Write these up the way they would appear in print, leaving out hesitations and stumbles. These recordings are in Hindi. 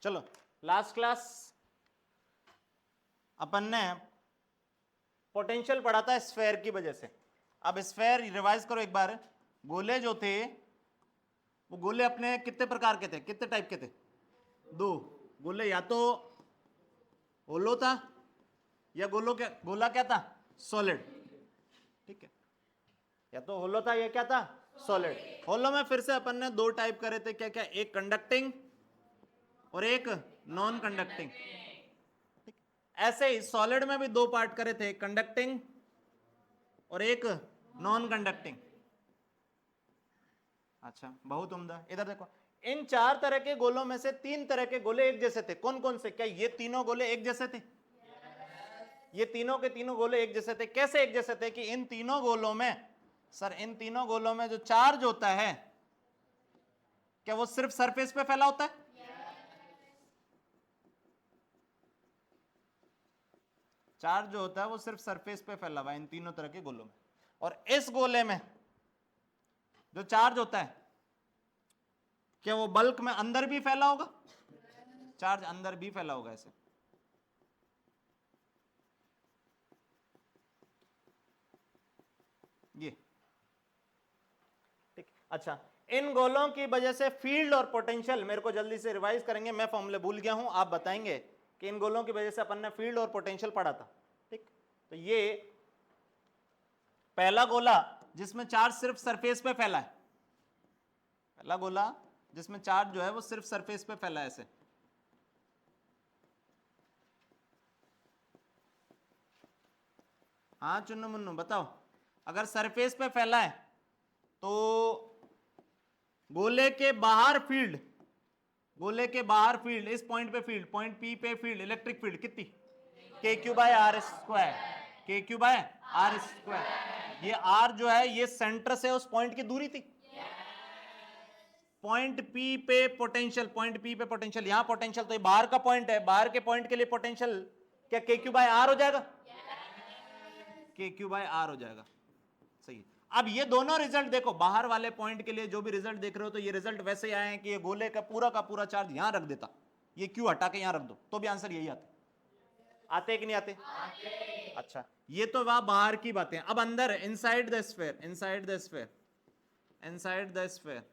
चलो लास्ट क्लास अपन ने पोटेंशियल पढ़ा था स्फेयर की वजह से। अब स्फेयर रिवाइज करो एक बार। गोले जो थे वो गोले अपने कितने प्रकार के थे, कितने टाइप के थे? दो गोले, या तो होलो था या गोला क्या था, सॉलिड। ठीक है, या तो होलो था या क्या था, सॉलिड। होलो में फिर से अपन ने दो टाइप करे थे, क्या क्या, एक कंडक्टिंग और एक नॉन कंडक्टिंग। ऐसे ही सॉलिड में भी दो पार्ट करे थे, कंडक्टिंग और एक नॉन कंडक्टिंग। अच्छा, बहुत उम्दा। इधर देखो, इन चार तरह के गोलों में से तीन तरह के गोले एक जैसे थे। कौन कौन से? क्या ये तीनों गोले एक जैसे थे? ये तीनों के तीनों गोले एक जैसे थे। कैसे एक जैसे थे? कि इन तीनों गोलों में, सर इन तीनों गोलों में जो चार्ज होता है, क्या वो सिर्फ सरफेस पे फैला होता है? चार्ज जो होता है वो सिर्फ सरफेस पे फैला हुआ है इन तीनों तरह के गोलों में। और इस गोले में जो चार्ज होता है, क्या वो बल्क में अंदर भी फैला होगा? चार्ज अंदर भी फैला होगा ऐसे। ये ठीक। अच्छा, इन गोलों की वजह से फील्ड और पोटेंशियल, मेरे को जल्दी से रिवाइज करेंगे, मैं फॉर्मूले भूल गया हूं, आप बताएंगे कि इन गोलों की वजह से अपन ने फील्ड और पोटेंशियल पढ़ा था। ठीक, तो ये पहला गोला जिसमें चार्ज सिर्फ सरफेस पे फैला है, पहला गोला जिसमें चार्ज जो है वो सिर्फ सरफेस पे फैला है ऐसे। हाँ चुन्नू मुन्नू बताओ, अगर सरफेस पे फैला है तो गोले के बाहर फील्ड, गोले के बाहर फील्ड, इस पॉइंट पे फील्ड, पॉइंट पी पे फील्ड, इलेक्ट्रिक फील्ड कितनी? के क्यू बाय आर स्क्वायर, के क्यू बाय आर स्क्वायर। ये आर जो है ये सेंटर से उस पॉइंट की दूरी थी। पॉइंट पी पे पोटेंशियल, पॉइंट पी पे पोटेंशियल, यहां पोटेंशियल, तो ये बाहर का पॉइंट है, बाहर के पॉइंट के लिए पोटेंशियल क्या के क्यू बाय आर हो जाएगा? के क्यू बाय आर हो जाएगा। सही। अब ये दोनों रिजल्ट देखो, बाहर वाले पॉइंट के लिए जो भी रिजल्ट देख रहे हो, तो ये रिजल्ट वैसे ही आए हैं कि ये गोले का पूरा चार्ज यहां रख देता, ये क्यू हटा के यहां रख दो, तो भी आंसर यही आता। आते कि नहीं आते? अच्छा, ये तो वहां बाहर की बातें। अब अंदर, inside the sphere, inside the sphere, inside the sphere,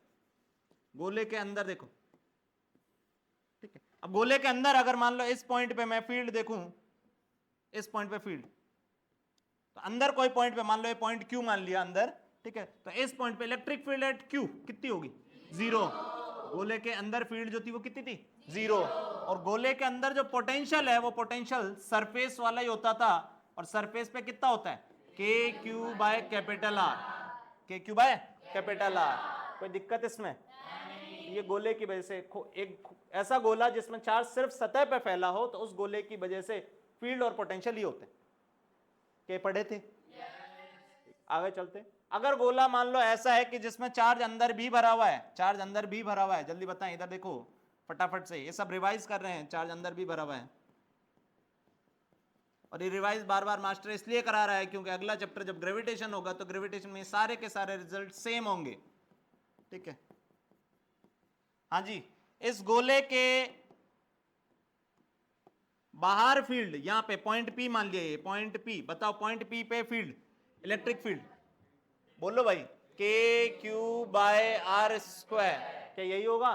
गोले के अंदर देखो। ठीक है, अब गोले के अंदर अगर मान लो इस पॉइंट पे मैं फील्ड देखूं, इस पॉइंट पे फील्ड, तो अंदर कोई पॉइंट पे मान लो ये पॉइंट क्यू मान लिया अंदर, ठीक है, तो इस पॉइंट पे इलेक्ट्रिक फील्ड एट क्यू कितनी होगी? जीरो। गोले के अंदर फील्ड जो थी वो कितनी थी? जीरो। और गोले के अंदर जो पोटेंशियल है वो पोटेंशियल सरफेस वाला ही होता था, और सरफेस पे कितना होता है? के क्यू बाय कैपिटल आर, के क्यू बाय कैपिटल आर। कोई दिक्कत इसमें? ये गोले की वजह से एक ऐसा गोला जिसमें चार्ज सिर्फ सतह पे फैला हो, तो उस गोले की वजह से फील्ड और पोटेंशियल ही होते हैं। के पढ़े थे? आगे चलते। अगर गोला मान लो ऐसा है कि जिसमें चार्ज अंदर भी भरा हुआ है, चार्ज अंदर भी भरा हुआ है, जल्दी बताएं, इधर देखो फटाफट से, ये सब रिवाइज कर रहे हैं, चार्ज अंदर भी भरा हुआ है। और ये रिवाइज बार बार मास्टर इसलिए करा रहा है क्योंकि अगला चैप्टर जब ग्रेविटेशन होगा तो ग्रेविटेशन में सारे के सारे रिजल्ट सेम होंगे। ठीक है, हाँ जी, इस गोले के बाहर फील्ड, यहां पे पॉइंट पी मान लिया, पॉइंट पी, बताओ पॉइंट पी पे फील्ड, इलेक्ट्रिक फील्ड, बोलो भाई, के क्यू बाय आर स्क्वायर, क्या यही होगा?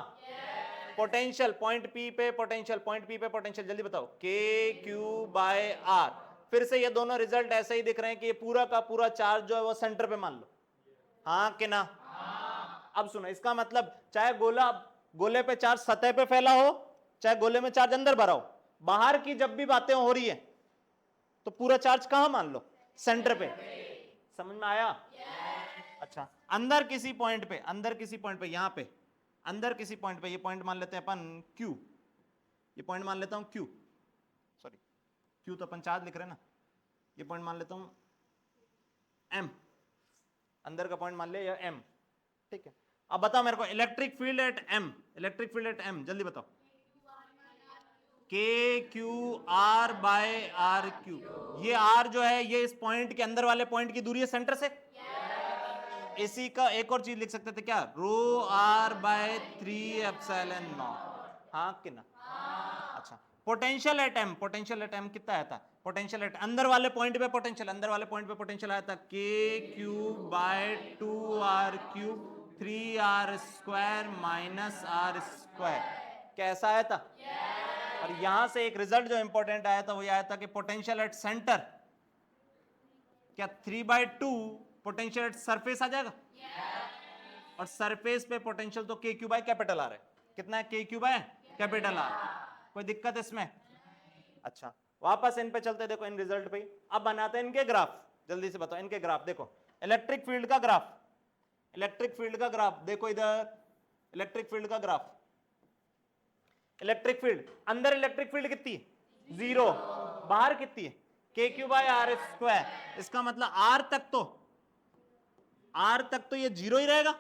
पोटेंशियल, पॉइंट पी पे पोटेंशियल, पॉइंट पी पे पोटेंशियल, जल्दी बताओ, के क्यू बाय आर। फिर से ये दोनों रिजल्ट ऐसे ही दिख रहे हैं कि ये पूरा का पूरा चार्ज जो है वो सेंटर पे मान लो, हाँ कि ना? अब सुनो, इसका मतलब चाहे गोले पे चार्ज सतह पे फैला हो, चाहे गोले में चार्ज अंदर भरा हो, बाहर की जब भी बातें हो रही है तो पूरा चार्ज कहां मान लो? सेंटर पे। समझ में आया? अच्छा, अंदर किसी पॉइंट पे, अंदर किसी पॉइंट पे, यहां पे अंदर किसी पॉइंट पे, ये पॉइंट मान लेते हैं अपन Q, ये पॉइंट मान लेता हूं Q, सॉरी Q तो अपन चार्ज लिख रहे हैं ना, ये पॉइंट मान लेता हूं M, अंदर का पॉइंट मान ले या M। ठीक है, अब बताओ मेरे को electric field at M, electric field at M, जल्दी बताओ। K Q R by R Q, ये आर जो है ये इस पॉइंट के अंदर वाले पॉइंट की दूरी है सेंटर से। इसी का एक और चीज लिख सकते थे क्या? Rho R by 3 epsilon naught. हाँ कि ना? अच्छा, potential at M, potential at M कितना आया था? पोटेंशियल एट अंदर वाले पॉइंट पे पोटेंशियल, अंदर वाले पॉइंट पे पोटेंशियल आया था के cube by 2r cube 3r square minus r square. कैसा आया था? और यहां से एक रिजल्ट जो इंपॉर्टेंट आया था वो आया था कि पोटेंशियल एट सेंटर क्या 3/2 पोटेंशियल एट सरफेस आ जाएगा? और सरफेस पे पोटेंशियल तो के क्यू बाय कैपिटल आर है। कितना है? के क्यू बाय कैपिटल आर। कोई दिक्कत इसमें? अच्छा, वापस इन पे चलते, देखो इन रिजल्ट पे। अब बनाते हैं इनके ग्राफ, जल्दी से बताओ इनके ग्राफ। देखो इलेक्ट्रिक फील्ड का ग्राफ, इलेक्ट्रिक फील्ड का ग्राफ देखो इधर, इलेक्ट्रिक फील्ड का ग्राफ। इलेक्ट्रिक फील्ड, अंदर इलेक्ट्रिक फील्ड कितनी है? 0। बाहर कितनी है? के क्यू बाय आर स्क्वायर। इसका मतलब आर तक तो ये 0 ही रहेगा।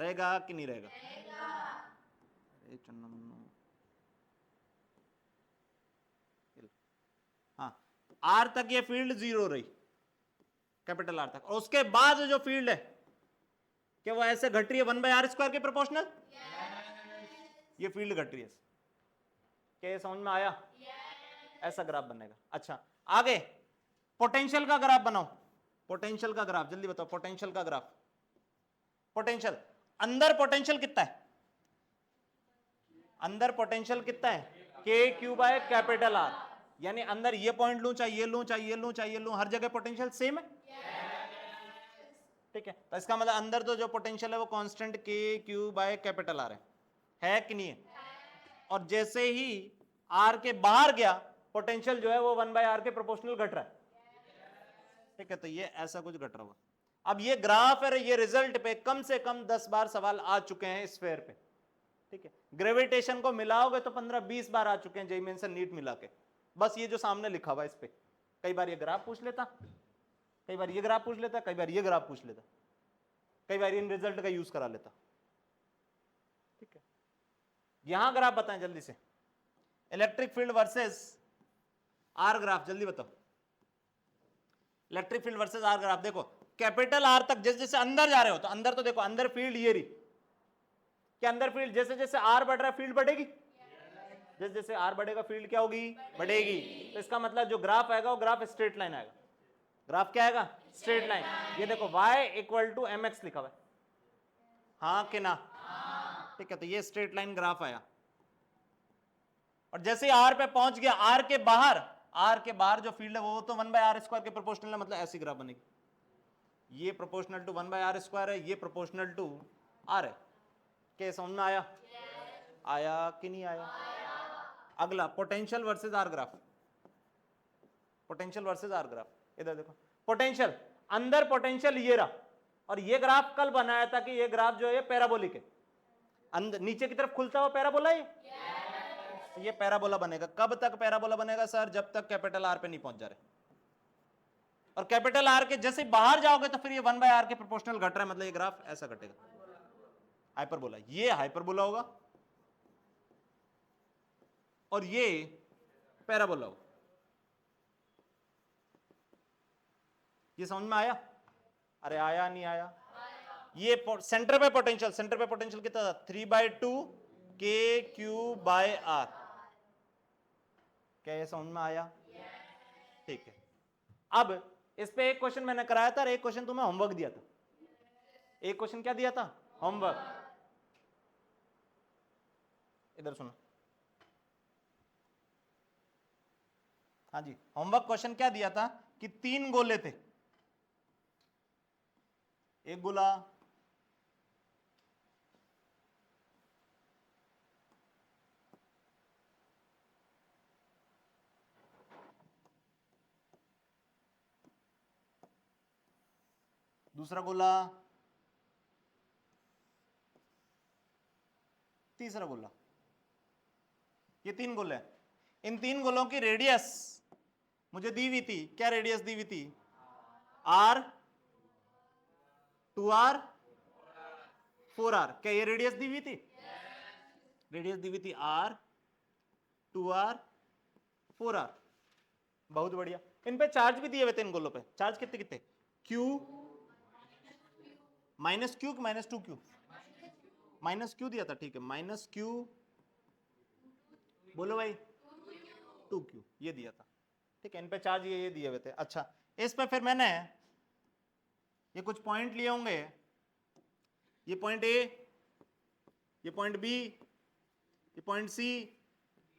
रहेगा कि नहीं रहेगा? हाँ, आर तक ये फील्ड 0 रही, कैपिटल आर तक। और उसके बाद जो फील्ड है क्या वो ऐसे घट रही है 1/r स्क्वायर के प्रोपोर्शनल? ये फील्ड घट रही है। क्या समझ में आया? ऐसा ग्राफ बनेगा। अच्छा, आगे पोटेंशियल का ग्राफ बनाओ। पोटेंशियल का ग्राफ जल्दी बताओ, पोटेंशियल का ग्राफ। पोटेंशियल, अंदर पोटेंशियल कितना है? अंदर पोटेंशियल कितना है? के क्यू बाय कैपिटल आर। यानी अंदर ये पॉइंट लूं, चाहे ये लूं, चाहे ये लूं, चाहे ये लूं, हर जगह पोटेंशियल सेम है। ठीक है, तो इसका मतलब अंदर तो जो पोटेंशियल है वो कांस्टेंट के क्यू बाय कैपिटल आर है कि नहीं है? और जैसे ही आर के बाहर गया पोटेंशियल जो है वो 1/r के प्रोपोर्शनल घट रहा है। ठीक है, तो ये ऐसा कुछ घट रहा होगा। अब ये ग्राफ है, ये रिजल्ट पे कम से कम 10 बार सवाल आ चुके हैं स्फीयर पे। ठीक है, ग्रेविटेशन को मिलाओगे तो 15-20 बार आ चुके हैं जेईई मेंस नीट मिला के। बस ये जो सामने लिखा हुआ है इस पे, कई बार ये ग्राफ पूछ लेता, कई बार ये ग्राफ पूछ लेता, कई बार ये ग्राफ पूछ लेता, कई बार इन रिजल्ट का यूज करा लेता। ठीक है, यहां ग्राफ बताएं जल्दी से, electric field versus R graph जल्दी बताओ। Electric field versus R graph देखो, कैपिटल आर तक जैसे जैसे अंदर जा रहे हो तो अंदर तो देखो अंदर फील्ड ये रही, क्या अंदर फील्ड जैसे जैसे आर बढ़ रहा है फील्ड बढ़ेगी? जैसे जैसे आर बढ़ेगा फील्ड क्या होगी? बढ़ेगी। तो इसका मतलब जो ग्राफ आएगा वो ग्राफ स्ट्रेट लाइन आएगा। ग्राफ क्या आएगा? Straight line. ये देखो y = mx लिखा हुआ है, हाँ कि ना? ठीक है, तो ये स्ट्रेट लाइन ग्राफ आया। और जैसे ही आर पे पहुंच गया, आर के बाहर जो फील्ड है वो तो 1/r स्क्वायर के प्रोपोर्शनल है, मतलब ऐसी ग्राफ बनेगी। ये प्रोपोर्शनल टू 1/r स्क्वायर है, ये प्रोपोर्शनल टू आर है। क्या समझ में आया? आया कि नहीं आया? अगला potential versus R graph. Potential versus R graph, इधर देखो पोटेंशियल, अंदर पोटेंशियल ये रहा, और ये ग्राफ कल बनाया था कि ये ग्राफ जो है पैराबोलिक है, अंदर नीचे की तरफ खुलता हुआ पैराबोला है। ये पैराबोला बनेगा। कब तक पैराबोला बनेगा सर? जब तक कैपिटल आर पे नहीं पहुंच जा रहे। और कैपिटल आर के जैसे बाहर जाओगे तो फिर ये 1/r के प्रोपोर्शनल घट रहा है, मतलब ये ग्राफ ऐसा घटेगा, हाइपरबोला। ये हाइपरबोला होगा और ये पैराबोला होगा। ये समझ में आया? अरे आया नहीं आया? ये सेंटर पे पोटेंशियल कितना था? 3/2 के क्यू बाय आर। क्या ये समझ में आया? ठीक है, अब इस पे एक क्वेश्चन मैंने कराया था और एक क्वेश्चन तुम्हें होमवर्क दिया था। एक क्वेश्चन क्या दिया था? होमवर्क। इधर सुनो, हाँ जी, होमवर्क क्वेश्चन क्या दिया था कि 3 गोले थे, एक गोला, दूसरा गोला, तीसरा गोला। ये 3 गोले हैं। इन 3 गोलों की रेडियस मुझे दी हुई थी। क्या रेडियस दी हुई थी? r, 2r, 4r। क्या ये रेडियस दी हुई थी? रेडियस दी हुई थी r, 2r, 4r। बहुत बढ़िया। इन पे चार्ज भी दिए हुए थे, इन गोलों पे चार्ज कितने कितने? q -q -2q, -q दिया था। ठीक है, -q बोलो भाई 2q ये दिया था, ठीक है। इन पे चार्ज ये दिए हुए थे। अच्छा इस पे फिर मैंने ये कुछ पॉइंट लिए होंगे, ये पॉइंट ए, ये पॉइंट बी, ये पॉइंट सी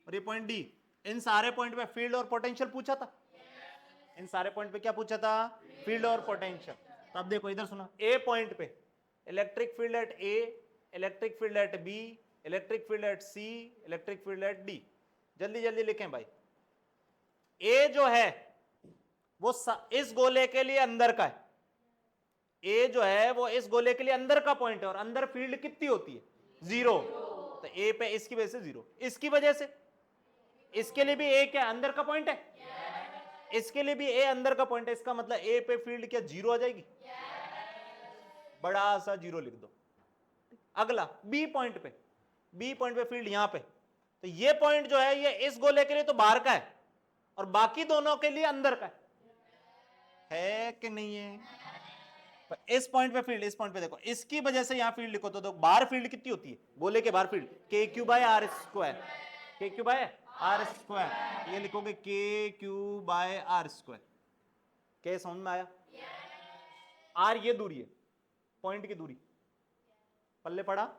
और ये पॉइंट डी। इन सारे पॉइंट पे फील्ड और पोटेंशियल पूछा था। इन सारे पॉइंट पे क्या पूछा था? फील्ड और पोटेंशियल। तो अब देखो इधर सुनो, ए पॉइंट पे electric field at A, electric field at B, electric field at C, electric field at D. जल्दी जल्दी लिखें भाई। ए जो है वो इस गोले के लिए अंदर का है। ए जो है वो इस गोले के लिए अंदर का पॉइंट है, और अंदर फील्ड कितनी होती है? 0। तो ए पे इसकी वजह से 0, इसकी वजह से इसके लिए भी ए क्या अंदर का पॉइंट है? इसके लिए भी ए अंदर का पॉइंट है। इसका मतलब ए पे फील्ड क्या 0 आ जाएगी? बड़ा सा 0 लिख दो। अगला बी पॉइंट पे, बी पॉइंट पे फील्ड यहां पे, तो ये पॉइंट जो है ये इस गोले के लिए तो बाहर का है और बाकी दोनों के लिए अंदर का है कि नहीं है? पर इस पॉइंट पे फील्ड, इस पॉइंट पे देखो, इसकी वजह से यहां फील्ड लिखो तो बाहर फील्ड कितनी होती है? गोले के बाहर फील्ड के क्यू बाय आर स्क्वायर, के क्यू बाय आर स्क्वायर। ये लिखोगे के क्यू बाय आर स्क्वायर। क्या समझ में आया? आर ये दूरी है, पॉइंट की दूरी, पल्ले पड़ा?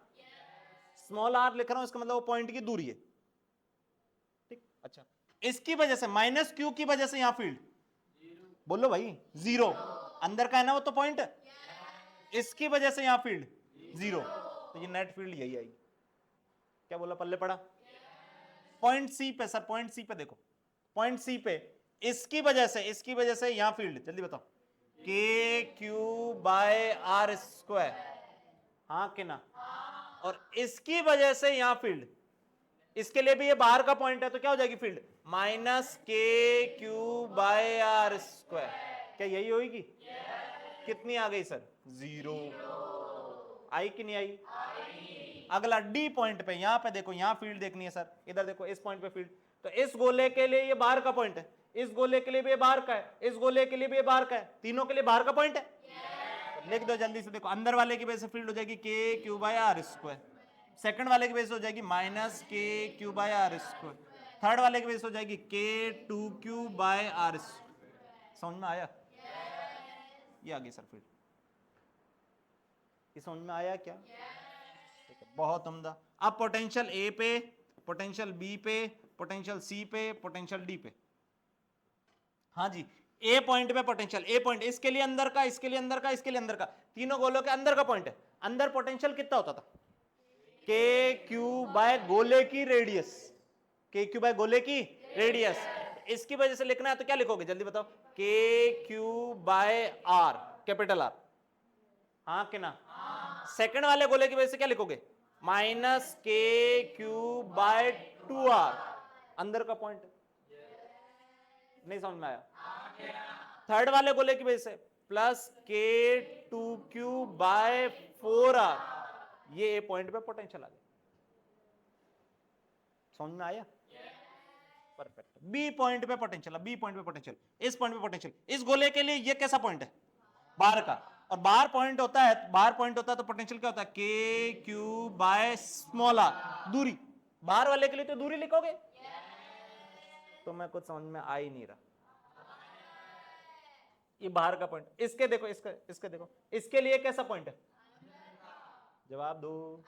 स्मॉल आर लिख रहा हूं, इसका मतलब वो पॉइंट की दूरी है, ठीक। अच्छा इसकी वजह से माइनस क्यू की वजह से यहां फील्ड, बोलो भाई 0, अंदर का है ना वो तो पॉइंट, इसकी वजह से यहां फील्ड 0, तो ये नेट फील्ड यही आएगी। क्या बोला? पल्ले पड़ा? पॉइंट सी पे सर, पॉइंट सी पे देखो, पॉइंट सी पे इसकी वजह से यहां फील्ड, जल्दी बताओ, K Q by R square, हाँ कि ना? और इसकी वजह से यहां फील्ड, इसके लिए भी ये बाहर का पॉइंट है, तो क्या हो जाएगी field? Minus K Q by R square. क्या यही होगी? कितनी आ गई सर? 0। आई कि नहीं आई? अगला डी पॉइंट पे, यहां पे देखो, यहां फील्ड देखनी है सर, इधर देखो इस पॉइंट पे फील्ड, तो इस गोले के लिए ये बाहर का पॉइंट है, इस गोले के लिए भी ये बाहर का है, इस गोले के लिए भी ये बाहर का है, तीनों के लिए बाहर का पॉइंट है। तो लिख दो जल्दी से, देखो अंदर वाले की वजह से फील्ड हो जाएगी K Q by R square, second वाले की वजह से हो जाएगी minus K Q by R square, third वाले की वजह से हो जाएगी के 2q बाय आर स्क्वायर। समझ में आया? ये आ गई सर फील्ड। ये समझ में आया क्या? ठीक है, बहुत उम्दा। अब पोटेंशियल ए पे, पोटेंशियल बी पे, पोटेंशियल सी पे, पोटेंशियल डी पे। हाँ जी, ए पॉइंट पे पोटेंशियल, ए पॉइंट इसके लिए अंदर का, इसके लिए अंदर का, इसके लिए अंदर का, तीनों गोलों के अंदर का पॉइंट है। अंदर पोटेंशियल कितना होता था? के क्यू बाय गोले की रेडियस, के क्यू बाय गोले की रेडियस। इसकी वजह से लिखना है तो क्या लिखोगे? जल्दी बताओ। K Q by R, capital R, हाँ कि ना? सेकंड वाले गोले की वजह से क्या लिखोगे? Minus K Q bye 2r, अंदर का पॉइंट। नहीं समझ में आया? थर्ड वाले गोले की वजह से प्लस के 2q बाय 4r, ये पॉइंट पे पोटेंशियल आ गया। समझ में आया? परफेक्ट। बी पॉइंट पे पोटेंशियल, बी पॉइंट पे पोटेंशियल, इस पॉइंट पे पोटेंशियल, इस गोले के लिए ये कैसा पॉइंट है? बाहर का, और बाहर पॉइंट होता है, बाहर पॉइंट होता है तो पोटेंशियल क्या होता है? के क्यू बाय स्मॉल आर, दूरी। बाहर वाले के लिए तो दूरी लिखोगे। तो मैं कुछ समझ में आ ही नहीं रहा। ये बाहर का पॉइंट, इसके देखो, इसके देखो, इसके लिए कैसा पॉइंट है? जवाब दो।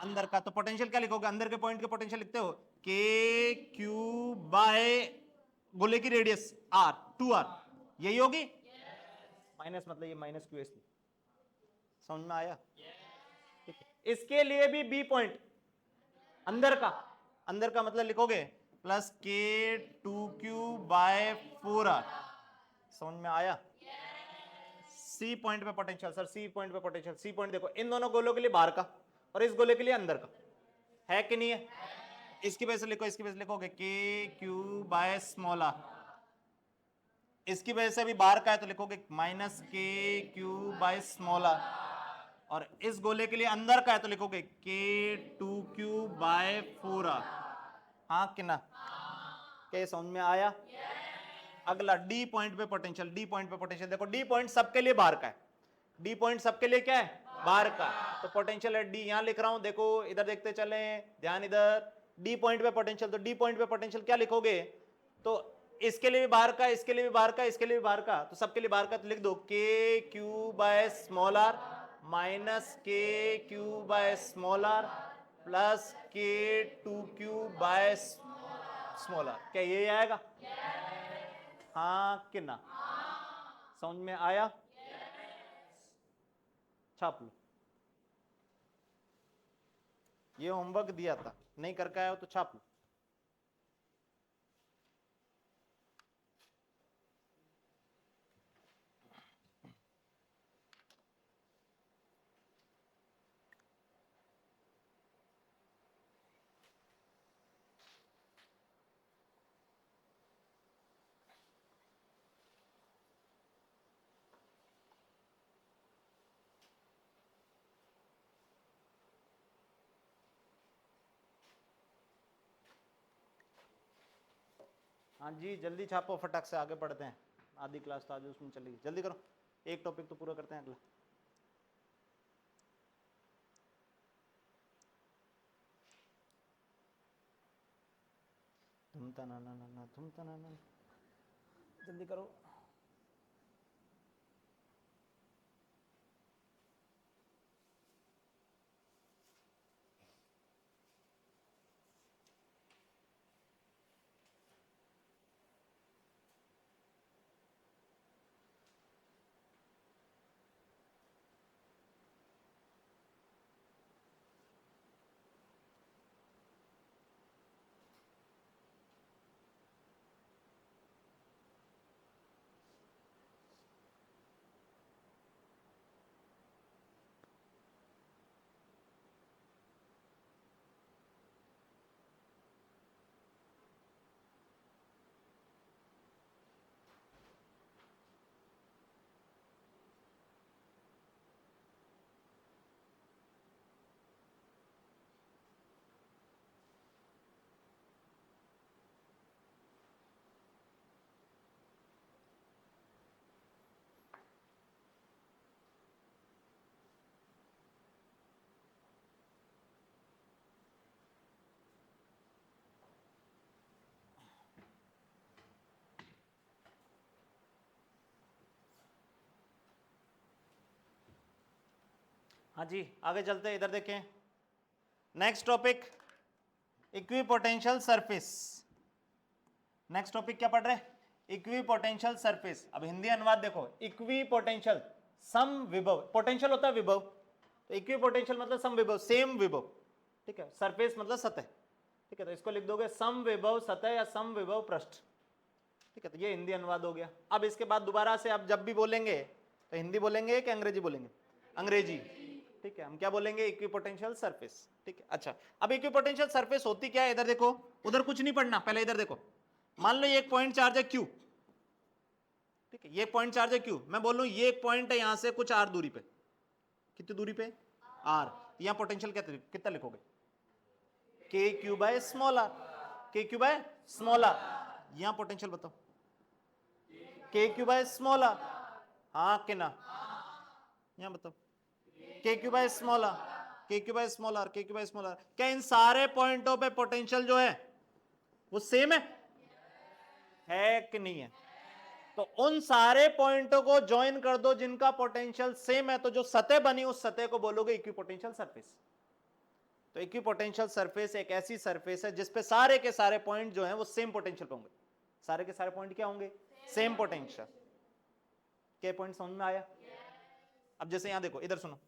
अंदर का, तो पोटेंशियल क्या लिखोगे? अंदर के पॉइंट के पोटेंशियल लिखते हो के क्यू बाय गोले की रेडियस आर, 2r, यही होगी। माइनस मतलब ये माइनस क्यू, इसलिए। समझ में आया? ठीक है। इसके लिए भी बी पॉइंट अंदर का, अंदर का मतलब लिखोगे प्लस के 2q बाय 4r। समझ में आया? सी पॉइंट पे पोटेंशियल सर, सी पॉइंट पे पोटेंशियल, सी पॉइंट देखो, इन दोनों गोलों के लिए बाहर का और इस गोले के लिए अंदर का है कि नहीं है? इसकी वजह से लिखो, इसकी वजह से लिखोगे के क्यू बाय स्मॉल आर, इसकी वजह से भी बाहर का है तो लिखोगे minus K Q by small are, और इस गोले के लिए अंदर का है तो लिखोगे के 2q बाय 4r। हाँ कि ना? क्या समझ में आया? अगला डी पॉइंट पे पोटेंशियल, डी पॉइंट पे पोटेंशियल देखो, डी पॉइंट सबके लिए बाहर का है, डी पॉइंट सबके लिए क्या है? बाहर का। तो पोटेंशियल है डी, यहां लिख रहा हूं, देखो इधर देखते चले, ध्यान इधर, डी पॉइंट पे पोटेंशियल, तो डी पॉइंट पे पोटेंशियल क्या लिखोगे, तो इसके लिए भी बाहर का, इसके लिए भी बाहर का, इसके लिए भी बाहर का, तो सबके लिए बाहर का, तो लिख दो K Q by small r minus K Q by small r plus K two Q by small r. क्या ये आएगा? हाँ कि ना? समझ में आया? छाप लो, ये होमवर्क दिया था, नहीं करके आया हो तो छाप लो। हाँ जी जल्दी छापो, फटाक से आगे पढ़ते हैं, आधी क्लास तो आज उसमें चलेगी, जल्दी करो, एक टॉपिक तो पूरा करते हैं अगला। तुम तना ना तुम तना ना, जल्दी करो। हाँ जी आगे चलते हैं, इधर देखें, next topic equipotential surface. Next topic क्या पढ़ रहे हैं? Equipotential surface. अब हिंदी अनुवाद देखो, इक्विपोटेंशियल सम विभव, पोटेंशियल होता है विभव, तो इक्विपोटेंशियल मतलब सम विभव, सेम विभव, ठीक है, सरफेस मतलब सतह, ठीक है, तो इसको लिख दोगे सम विभव सतह या सम विभव पृष्ठ, ठीक है, तो ये हिंदी अनुवाद हो गया। अब इसके बाद दोबारा से आप जब भी बोलेंगे तो हिंदी बोलेंगे कि अंग्रेजी बोलेंगे? अंग्रेजी, ठीक है, हम क्या बोलेंगे? इक्विपोटेंशियल सरफेस, ठीक है। अच्छा अब इक्विपोटेंशियल सरफेस होती क्या है, इधर देखो, उधर कुछ नहीं पढ़ना, पहले इधर देखो, मान लो ये एक पॉइंट चार्ज है क्यू, ठीक है, ये पॉइंट चार्ज है क्यू, मैं बोल रहा हूं ये एक पॉइंट है यहां से कुछ आर दूरी पे, कितनी दूरी पे? आर, यहां पोटेंशियल कितना लिखोगे? के क्यू बाय स्मॉल आर, के क्यू बाय स्मॉल आर, यहां पोटेंशियल बताओ, K Q by small are, हाँ कि ना? यहां बताओ, K Q by small are, के क्यू बाय स्मॉल आर, के क्यू बाय स्मॉल आर। क्या इन सारे पॉइंटों पे पोटेंशियल जो है वो सेम है कि नहीं है? तो उन सारे पॉइंटों को ज्वाइन कर दो जिनका पोटेंशियल सेम है, तो जो सतह बनी उस सतह को बोलोगे इक्विपोटेंशियल सरफेस। तो इक्विपोटेंशियल सरफेस एक ऐसी सरफेस है जिसपे सारे के सारे पॉइंट जो हैं वो सेम पोटेंशियल पे होंगे। सारे के सारे पॉइंट क्या होंगे? Same potential. क्या पॉइंट समझ में आया? अब जैसे यहां देखो, इधर सुनो,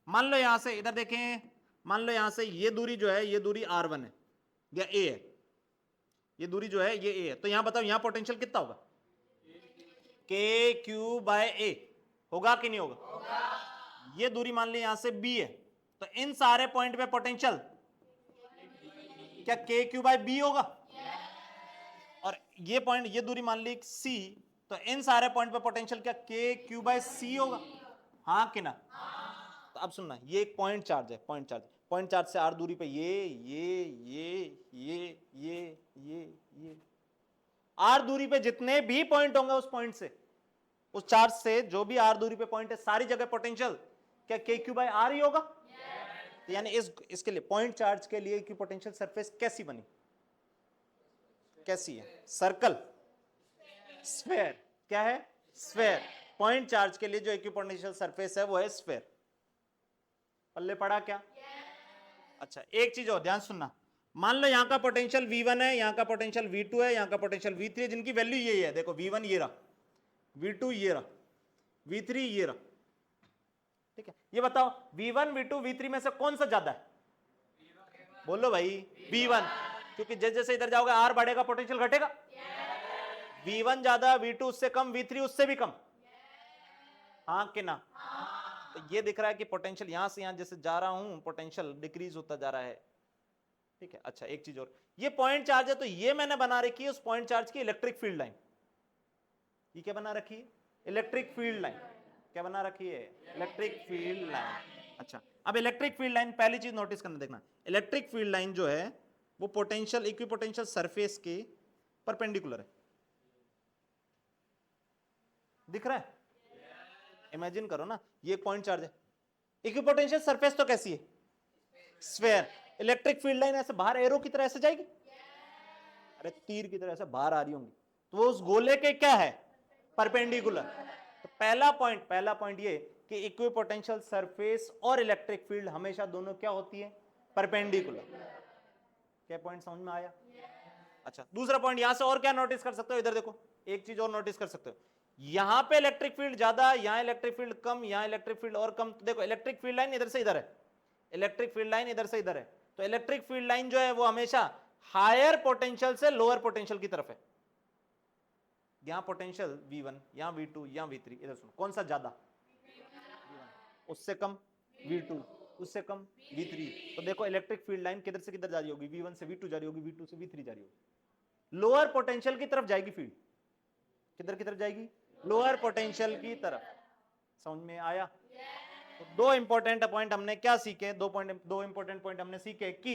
मान लो यहां से, इधर देखें, मान लो यहां से ये दूरी जो है, ये दूरी R1 है या A है, ये दूरी जो है ये A है, तो यहां बताओ यहां पोटेंशियल कितना होगा? के क्यू बाय ए होगा कि नहीं होगा? ये दूरी मान ली यहां से B है, तो इन सारे पॉइंट पे पोटेंशियल क्या के क्यू बाय बी होगा? और ये पॉइंट, ये दूरी मान ली C, तो इन सारे पॉइंट पे पोटेंशियल क्या के क्यू बाय सी होगा? हाँ कि ना? तो अब सुनना, ये एक पॉइंट चार्ज है, पॉइंट चार्ज, पॉइंट चार्ज से R दूरी पे ये R दूरी पे जितने भी पॉइंट होंगे उस पॉइंट से, उस चार्ज से जो भी R दूरी पे पॉइंट है, सारी जगह पोटेंशियल क्या के क्यू बाय आर ही होगा? तो यानी इसके लिए पॉइंट चार्ज के लिए इक्विपोटेंशियल सरफेस कैसी बनी, कैसी है? Circle, sphere. क्या है? स्फेयर। पॉइंट चार्ज के लिए जो इक्विपोटेंशियल सरफेस है वो है स्फेयर। पल्ले पड़ा क्या? अच्छा, एक चीज और ध्यान सुनना, मान लो यहां का पोटेंशियल V1 है, यहां का पोटेंशियल V2 है, यहां का पोटेंशियल V3 है, जिनकी वैल्यू यही है। देखो V1 ये रहा, V2 ये रहा, V3 ये रहा। ठीक है, ये बताओ V1 V2 V3 में से कौन सा ज्यादा है? बोलो भाई V1, क्योंकि जैसे जैसे इधर जाओगे R बढ़ेगा पोटेंशियल घटेगा। V1 ज्यादा, V2 उससे कम, V3 उससे भी कम। हाँ कि ना? तो ये दिख रहा है कि पोटेंशियल यहां से यहां जैसे जा रहा हूं पोटेंशियल डिक्रीज होता जा रहा है। ठीक है, अच्छा एक चीज और, ये पॉइंट चार्ज है तो ये मैंने बना रखी है उस पॉइंट चार्ज की इलेक्ट्रिक फील्ड लाइन। ये क्या बना रखी है? Electric field line. क्या बना रखी है? Electric field line. अच्छा, अब इलेक्ट्रिक फील्ड लाइन, पहली चीज नोटिस करना, देखना इलेक्ट्रिक फील्ड लाइन जो है वो पोटेंशियल इक्विपोटेंशियल सरफेस के परपेंडिकुलर है। दिख रहा है? इमेजिन करो ना, ये एक पॉइंट चार्ज है, इक्विपोटेंशियल सरफेस तो कैसी है? स्फेयर। इलेक्ट्रिक फील्ड लाइन ऐसे बाहर एरो की तरह ऐसे जाएगी, अरे तीर की तरह ऐसे बाहर आ रही होंगी, तो वो उस गोले के क्या है? परपेंडिकुलर। तो पहला पॉइंट ये कि इक्विपोटेंशियल सरफेस और इलेक्ट्रिक फील्ड हमेशा दोनों क्या होती है? परपेंडिकुलर। क्या पॉइंट समझ में आया? अच्छा, दूसरा पॉइंट यहां से और क्या नोटिस कर सकते हो? इधर देखो, एक चीज और नोटिस कर सकते हो, यहां पे इलेक्ट्रिक फील्ड ज्यादा, यहां इलेक्ट्रिक फील्ड कम, यहां इलेक्ट्रिक फील्ड और कम। तो देखो इलेक्ट्रिक फील्ड लाइन इधर से इधर है, इलेक्ट्रिक फील्ड लाइन इधर से इधर है, तो इलेक्ट्रिक फील्ड लाइन जो है वो हमेशा हायर पोटेंशियल से लोअर पोटेंशियल की तरफ है। यहां पोटेंशियल V1, यहां V2, यहां V3, इधर सुनो कौन सा ज्यादा? उससे कम V2, उससे कम V3। तो देखो इलेक्ट्रिक फील्ड लाइन किधर से किधर जा रही होगी? V1 से V2 जा रही होगी, V2 से V3 जा रही होगी, लोअर पोटेंशियल की तरफ जाएगी फील्ड। किधर की तरफ जाएगी? लोअर पोटेंशियल की तरफ। समझ में आया? तो दो इंपॉर्टेंट पॉइंट हमने क्या सीखे? दो इंपॉर्टेंट पॉइंट हमने सीखे कि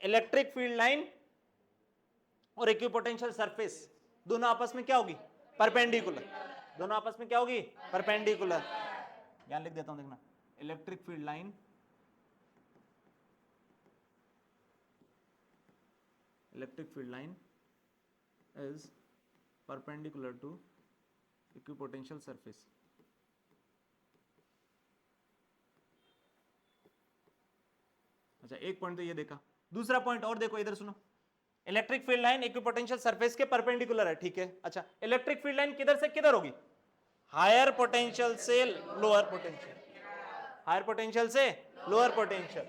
इलेक्ट्रिक फील्ड लाइन और इक्विपोटेंशियल सरफेस दोनों आपस में क्या होगी? परपेंडिकुलर। दोनों आपस में क्या होगी? परपेंडिकुलर। यहां लिख देता हूं, देखना electric field line is perpendicular to equipotential surface. अच्छा, एक पॉइंट तो ये देखा, दूसरा पॉइंट और देखो, इधर सुनो, electric field line equipotential surface के परपेंडिकुलर है। ठीक है, अच्छा इलेक्ट्रिक फील्ड लाइन किधर से किधर होगी? हायर पोटेंशियल से लोअर पोटेंशियल, हायर पोटेंशियल से lower potential.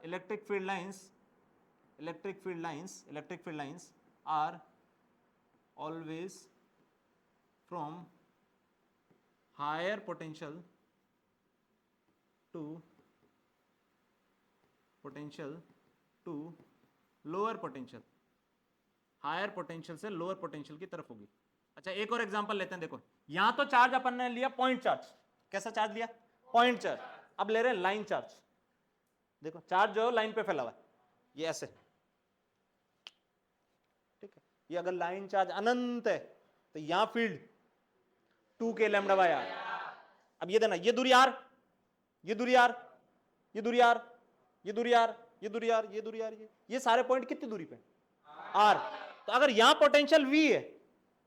Electric field lines are always from higher potential to lower potential, higher potential से लोअर पोटेंशियल की तरफ होगी। अच्छा, एक और एग्जांपल लेते हैं, देखो यहां तो चार्ज अपन ने लिया पॉइंट चार्ज। कैसा चार्ज लिया? Point charge. अब ले रहे हैं लाइन चार्ज। देखो चार्ज जो है लाइन पे फैला हुआ है, ये ऐसे। ठीक है, ये अगर लाइन चार्ज अनंत है तो यहां field 2k lambda by are. अब ये देना, ये दूरी आर, ये दूरी आर, ये दूरी आर, ये दूरी आर, ये दूरी आर, ये दूरी आर, ये सारे पॉइंट कितनी दूरी पे? आर। तो अगर यहां पोटेंशियल V है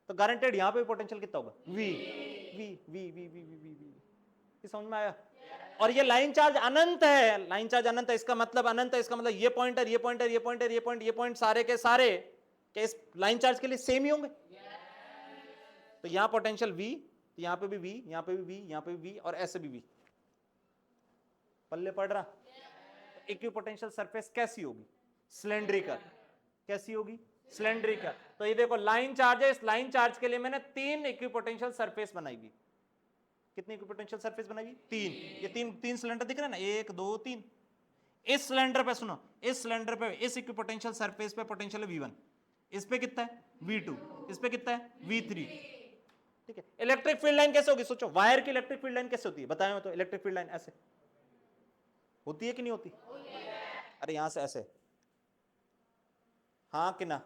तो गारंटेड यहां पे पोटेंशियल कितना होगा? V। V V V V V V V। ये समझ में आया? और ये लाइन चार्ज अनंत है, लाइन चार्ज अनंत है, इसका मतलब अनंत है, इसका मतलब ये पॉइंटर, ये पॉइंटर, ये पॉइंटर, ये पॉइंट, ये पॉइंट सारे के सारे क्या इस लाइन चार्ज के लिए सेम ही होंगे? तो यहां पोटेंशियल V, तो यहां पे भी V, यहां पे भी V, यहां पे भी V और ऐसे भी V। पल्ले पड़ रहा? इक्विपोटेंशियल सरफेस कैसी होगी? सिलेंड्रिकल। कैसी होगी? सिलेंड्रिकल। तो ये देखो लाइन चार्ज है, इस लाइन चार्ज के लिए मैंने 3 इक्विपोटेंशियल सरफेस बनाई हुई। कितनी इक्विपोटेंशियल सरफेस बनाई हुई? 3। ये तीन सिलेंडर दिख रहे हैं ना, 1 2 3। इस सिलेंडर पे सुनो, इस सिलेंडर पे इस इक्विपोटेंशियल सरफेस पे पोटेंशियल है V1, इस पे कितना है? V2, इस पे कितना है? V3। ठीक है, इलेक्ट्रिक फील्ड लाइन कैसे होगी? सोचो, वायर की इलेक्ट्रिक फील्ड लाइन कैसे होती है? बताया तो, इलेक्ट्रिक फील्ड लाइन ऐसे होती है कि नहीं होती? अरे यहां से ऐसे, हाँ कि ना?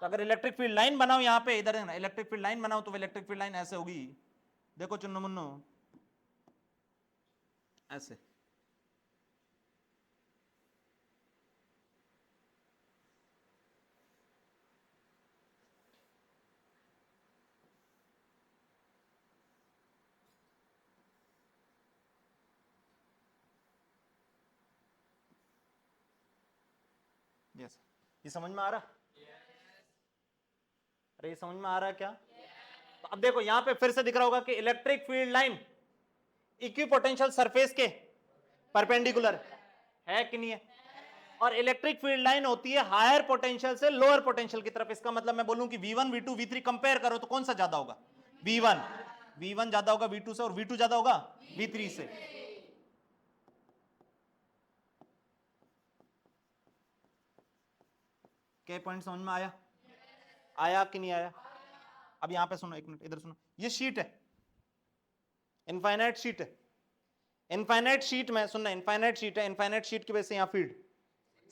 तो अगर इलेक्ट्रिक फील्ड लाइन बनाओ यहां पे, इधर है ना, इलेक्ट्रिक फील्ड लाइन बनाओ तो इलेक्ट्रिक फील्ड लाइन ऐसे होगी। देखो चुन्नू मुन्नू, ऐसे। यस, ये समझ में आ रहा? अरे ये समझ में आ रहा है क्या? तो अब देखो यहां पे फिर से दिख रहा होगा कि electric field line equipotential surface के परपेंडिकुलर है कि नहीं है, और इलेक्ट्रिक फील्ड लाइन होती है हायर पोटेंशियल से लोअर पोटेंशियल की तरफ। इसका मतलब मैं बोलूं कि V1 V2 V3 कंपेयर करो तो कौन सा ज्यादा होगा? V1 ज्यादा होगा V2 से, और V2 ज्यादा होगा V3 से। क्या पॉइंट समझ में आया? आया कि नहीं आया? अब यहां पे सुनो, एक मिनट इधर सुनो, ये शीट है, इनफाइनाइट शीट है। इनफाइनाइट शीट में सुनना, इनफाइनाइट शीट है, इनफाइनाइट शीट की वजह से यहां फील्ड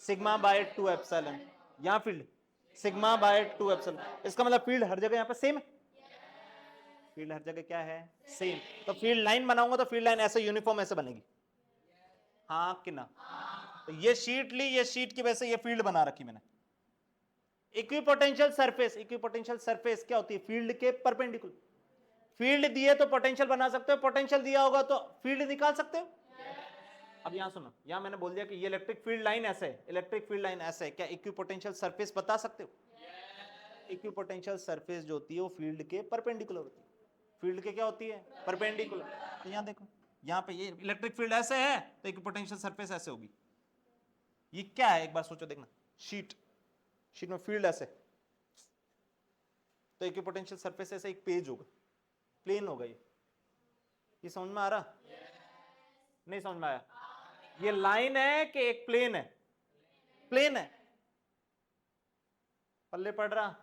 सिग्मा बाय 2 एप्सिलॉन, यहां फील्ड सिग्मा बाय 2 एप्सिलॉन। इसका मतलब फील्ड हर जगह यहां पे सेम है, फील्ड हर जगह क्या है? सेम। तो फील्ड लाइन बनाऊंगा तो फील्ड लाइन ऐसे यूनिफॉर्म ऐसे बनेगी, हाँ कि ना? तो ये शीट ली, ये शीट की वजह से ये फील्ड बना रखी मैंने। इक्विपोटेंशियल सरफेस, इक्विपोटेंशियल सरफेस क्या होती है? फील्ड के परपेंडिकुलर। फील्ड दिए तो पोटेंशियल बना सकते हो, पोटेंशियल दिया होगा तो फील्ड निकाल सकते हो। अब यहां सुनो, यहां मैंने बोल दिया कि ये इलेक्ट्रिक फील्ड लाइन ऐसे है, इलेक्ट्रिक फील्ड लाइन ऐसे है, क्या इक्विपोटेंशियल सरफेस बता सकते हो? इक्विपोटेंशियल सरफेस जो होती है वो फील्ड के परपेंडिकुलर होती है। फील्ड के क्या होती है? परपेंडिकुलर। तो यहां देखो, यहां पे ये इलेक्ट्रिक फील्ड ऐसे है तो इक्विपोटेंशियल सरफेस ऐसे होगी। ये क्या है एक बार सोचो, देखना, शीट, शीट में फील्ड ऐसे, तो इक्विपोटेंशियल सरफेस ऐसे एक पेज होगा, प्लेन होगा। ये समझ में आ रहा? नहीं समझ में आया? ये लाइन है कि एक प्लेन है? प्लेन है, पल्ले पड़ रहा?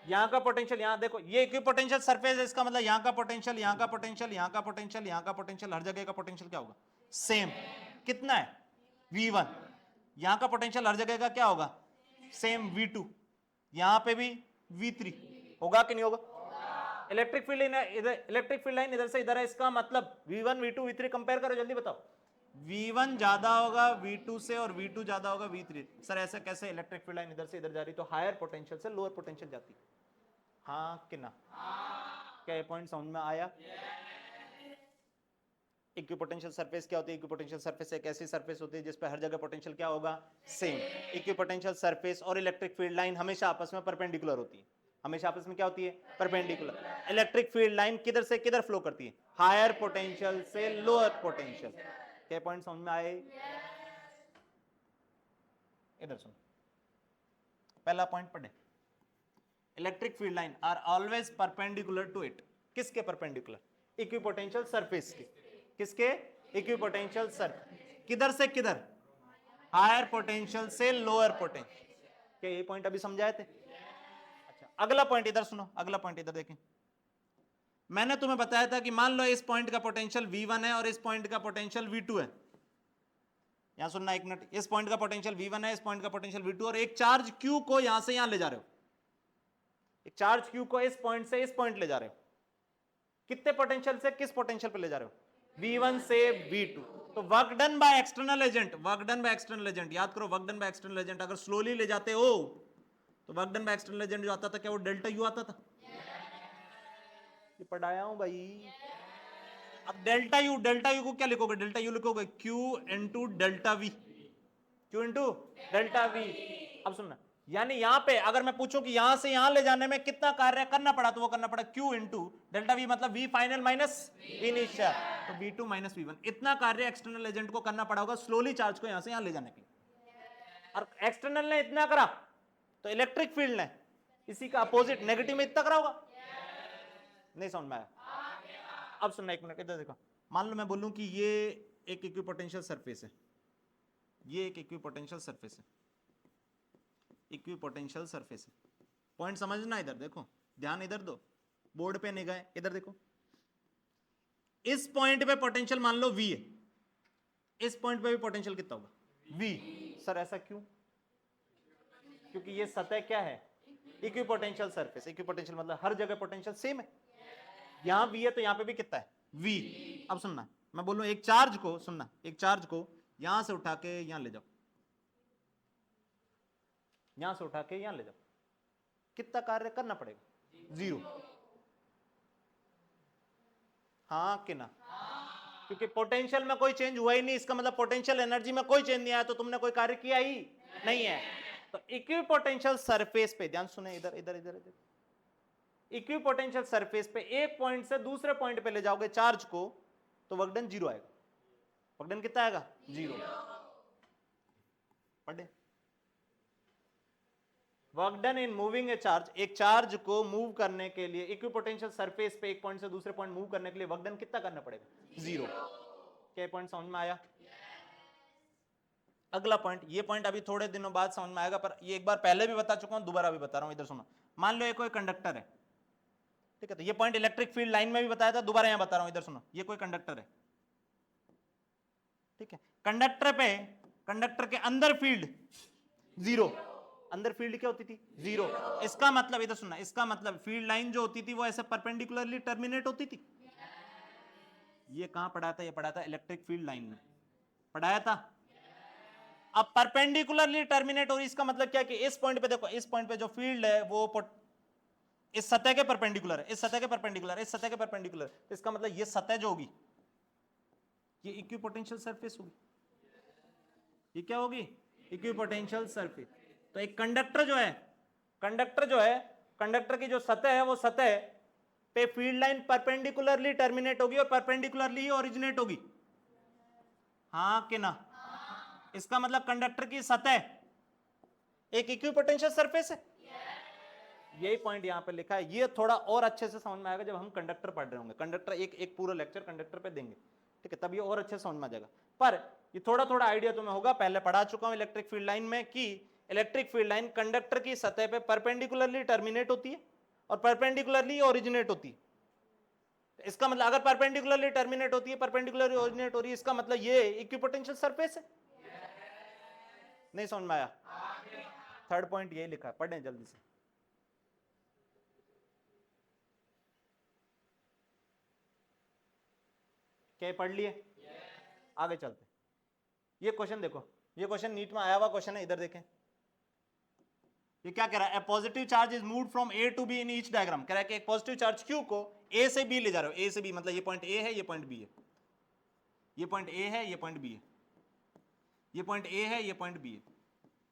यहां का पोटेंशियल, यहां देखो, ये इक्विपोटेंशियल सरफेस है, इसका मतलब यहां का पोटेंशियल, यहां का पोटेंशियल, यहां का पोटेंशियल, यहां का पोटेंशियल, हर जगह का पोटेंशियल क्या होगा? सेम। कितना है? V1। यहां का पोटेंशियल हर जगह का क्या होगा? Same V2। यहां पे भी V3 होगा कि नहीं होगा? इलेक्ट्रिक फील्ड इधर, इलेक्ट्रिक फील्ड लाइन इधर से इधर है, इसका मतलब V1 V2 V3 कंपेयर करो, जल्दी बताओ। V1 ज्यादा होगा V2 से और V2 ज्यादा होगा V3। सर ऐसे कैसे? इलेक्ट्रिक फील्ड लाइन इधर से इधर जा रही तो हायर पोटेंशियल से लोअर पोटेंशियल जाती, हाँ कि ना? क्या ये पॉइंट समझ में आया? इक्विपोटेंशियल सरफेस क्या होती है? इक्विपोटेंशियल सरफेस एक ऐसी सरफेस होती है जिस पे हर जगह पोटेंशियल क्या होगा? सेम। इक्विपोटेंशियल सरफेस और इलेक्ट्रिक फील्ड लाइन हमेशा आपस में परपेंडिकुलर होती है, हमेशा आपस में क्या होती है? परपेंडिकुलर। इलेक्ट्रिक फील्ड लाइन किधर से किधर फ्लो करती है? हायर पोटेंशियल से लोअर पोटेंशियल। क्या पॉइंट समझ में आए? इधर सुनो, पहला पॉइंट पढ़े, electric field line are always perpendicular to it. किसके परपेंडिकुलर? इक्विपोटेंशियल सरफेस के। किसके? Equipotential surface. किधर से किधर? हायर पोटेंशियल से लोअर पोटेंशियल। क्या ये पॉइंट अभी समझाए थे? अच्छा, अगला पॉइंट इधर सुनो, अगला पॉइंट इधर देखें। मैंने तुम्हें बताया था कि मान लो इस पॉइंट का पोटेंशियल V1 है और इस पॉइंट का पोटेंशियल V2 है। यहां सुनना एक मिनट, इस पॉइंट का पोटेंशियल V1 है, इस पॉइंट का पोटेंशियल V2, और एक चार्ज Q को यहां से यहां ले जा रहे हो, एक चार्ज Q को इस पॉइंट से इस पॉइंट ले जा रहे हो। कितने पोटेंशियल से किस पोटेंशियल पे ले जा रहे हो? V1 से V2। तो work done by external agent, work done by external agent, याद करो, work done by external agent. अगर स्लोली ले जाते हो तो work done by external agent जो आता था, क्या वो डेल्टा यू आता था? ये पढ़ाया हूं भाई। अब डेल्टा यू, डेल्टा यू को क्या लिखोगे? डेल्टा यू लिखोगे Q into delta we, Q into delta we. अब सुनना, यानी यहां पे अगर मैं पूछूं कि यहां से यहां ले जाने में कितना कार्य करना पड़ा, तो वो करना पड़ा Q इंटू डेल्टा वी, मतलब V फाइनल माइनस इनिशियल, तो V2 माइनस V1। इतना कार्य एक्सटर्नल एजेंट को करना पड़ा होगा स्लोली चार्ज को यहां से यहां ले जाने के लिए। और एक्सटर्नल ने इतना करा तो इलेक्ट्रिक फील्ड ने इसी का अपोजिट नेगेटिव में इतना करा होगा। नहीं समझ में आया? अब सुनना एक मिनट, इधर देखो, मान लो मैं बोलूं कि ये एक इक्विपोटेंशियल सरफेस है, ये एक इक्विपोटेंशियल सरफेस है, इक्विपोटेंशियल सरफेस है। पॉइंट समझना, इधर देखो, ध्यान इधर दो, बोर्ड पे निगाह इधर देखो। इस पॉइंट पे पोटेंशियल मान लो V है, इस पॉइंट पे भी पोटेंशियल कितना होगा? V। सर ऐसा क्यों? क्योंकि ये सतह क्या है? Equipotential surface. इक्विपोटेंशियल मतलब हर जगह पोटेंशियल सेम है, यहां V है तो यहां पे भी कितना है? V। अब सुनना, मैं बोलूं एक चार्ज को, सुनना, एक चार्ज को यहां से उठा के यहां ले जाओ, यहां से उठा के यहां ले जाओ, कितना कार्य करना पड़ेगा? 0। हाँ कि ना? क्योंकि पोटेंशियल में कोई चेंज हुआ ही नहीं, इसका मतलब पोटेंशियल एनर्जी में कोई चेंज नहीं आया, तो तुमने कोई कार्य किया ही नहीं है। तो इक्विपोटेंशियल सरफेस पे ध्यान सुने, इधर इधर इधर इधर, इक्विपोटेंशियल सरफेस पे एक पॉइंट से दूसरे पॉइंट पे ले जाओगे चार्ज को तो वर्क डन जीरो आएगा। वर्क डन कितना आएगा? जीरो। पढ़े, work done in moving A charge, एक चार्ज को मूव करने के लिए इक्विपोटेंशियल सरफेस पे एक पॉइंट से दूसरे पॉइंट मूव करने के लिए वर्क डन कितना करना पड़ेगा? जीरो। क्या पॉइंट समझ में आया? अगला पॉइंट, ये पॉइंट अभी थोड़े दिनों बाद समझ में आएगा, पर ये एक बार पहले भी बता चुका हूं, दोबारा भी बता रहा हूं। इधर सुनो, मान लो ये कोई कंडक्टर है, ठीक है, तो ये पॉइंट इलेक्ट्रिक फील्ड लाइन में भी बताया था, दोबारा यहां बता रहा हूं। इधर सुनो, ये कोई कंडक्टर है, ठीक है, कंडक्टर पे, कंडक्टर के अंदर फील्ड जीरो, अंदर फील्ड क्या होती थी? जीरो। इसका मतलब, इधर सुनना, इसका मतलब फील्ड लाइन जो होती थी वो ऐसे परपेंडिकुलरली टर्मिनेट होती थी। ये कहां पढ़ा था? ये पढ़ा था इलेक्ट्रिक फील्ड लाइन में, पढ़ाया था। अब परपेंडिकुलरली टर्मिनेट हो रही, इसका मतलब क्या कि इस पॉइंट पे देखो, इस पॉइंट पे जो फील्ड है वो इस सतह के परपेंडिकुलर है, इस सतह के परपेंडिकुलर है, इस सतह के परपेंडिकुलर, तो इसका मतलब ये सतह जो होगी ये इक्विपोटेंशियल सरफेस होगी। ये क्या होगी? Equipotential surface. तो एक कंडक्टर जो है, कंडक्टर जो है, कंडक्टर की जो सतह है वो सतह पे फील्ड लाइन परपेंडिकुलरली टर्मिनेट होगी और परपेंडिकुलरली ही ओरिजिनेट होगी, हाँ कि ना? इसका मतलब कंडक्टर की सतह एक इक्विपोटेंशियल सरफेस है। यही पॉइंट यहां पे लिखा है। ये थोड़ा और अच्छे से समझ में आएगा जब हम कंडक्टर पढ़ रहे होंगे। कंडक्टर एक पूरा लेक्चर कंडक्टर पे देंगे, ठीक है, तब ये और अच्छे से समझ में आ जाएगा। पर ये थोड़ा थोड़ा आइडिया तुम्हें होगा, पहले पढ़ा चुका हूं इलेक्ट्रिक फील्ड लाइन में कि इलेक्ट्रिक फील्ड लाइन कंडक्टर की सतह पे परपेंडिकुलरली टर्मिनेट होती है और परपेंडिकुलरली ओरिजिनेट होती है। इसका मतलब अगर परपेंडिकुलरली टर्मिनेट होती है, परपेंडिकुलरली ओरिजिनेट हो रही है, इसका मतलब ये इक्विपोटेंशियल सरफेस है। नहीं समझ में आया? थर्ड पॉइंट यही लिखा है, पढ़ें जल्दी से। क्या पढ़ लिए? आगे चलते। ये क्वेश्चन देखो, ये क्वेश्चन नीट में आया हुआ क्वेश्चन है, इधर देखें। ये क्या कह रहा है? A positive charge is moved from A to B in each diagram. कह रहा है कि एक पॉजिटिव चार्ज क्यू को ए से बी ले जा रहे हो, ए से बी मतलब ये पॉइंट ए है, ये पॉइंट बी है, ये पॉइंट ए है, ये पॉइंट बी है, ये पॉइंट ए है, ये पॉइंट बी है।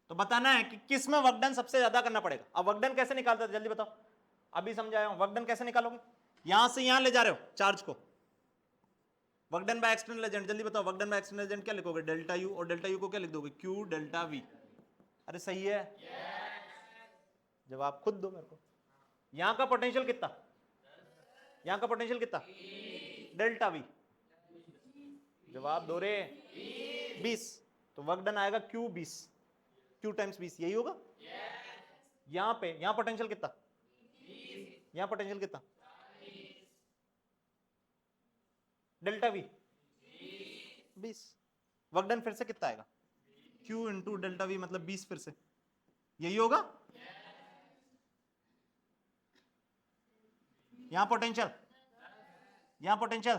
तो बताना है कि किस में वर्क डन सबसे ज्यादा करना पड़ेगा। अब वर्क डन कैसे निकालते हैं जल्दी बताओ, अभी समझाया हूं। वर्क डन कैसे निकालोगे? यहां से यहां ले जा रहे हो चार्ज को, work done by external agent. जल्दी बताओ, work done by external agent क्या लिखोगे? डेल्टा यू, और डेल्टा यू को क्या लिख दोगे? Q delta we. अरे सही है, जवाब खुद दो मेरे को। यहां का पोटेंशियल कितना? यहां का पोटेंशियल कितना? Delta we. जवाब दो रे, 20। तो वर्क डन आएगा क्यू 20, क्यू टाइम्स 20, यही होगा। यहां पे, यहां पोटेंशियल कितना? यहां पोटेंशियल कितना? Delta we 20। वर्क डन फिर से कितना आएगा? क्यू इंटू डेल्टा वी मतलब 20 फिर से, यही होगा। यहां पोटेंशियल, यहां पोटेंशियल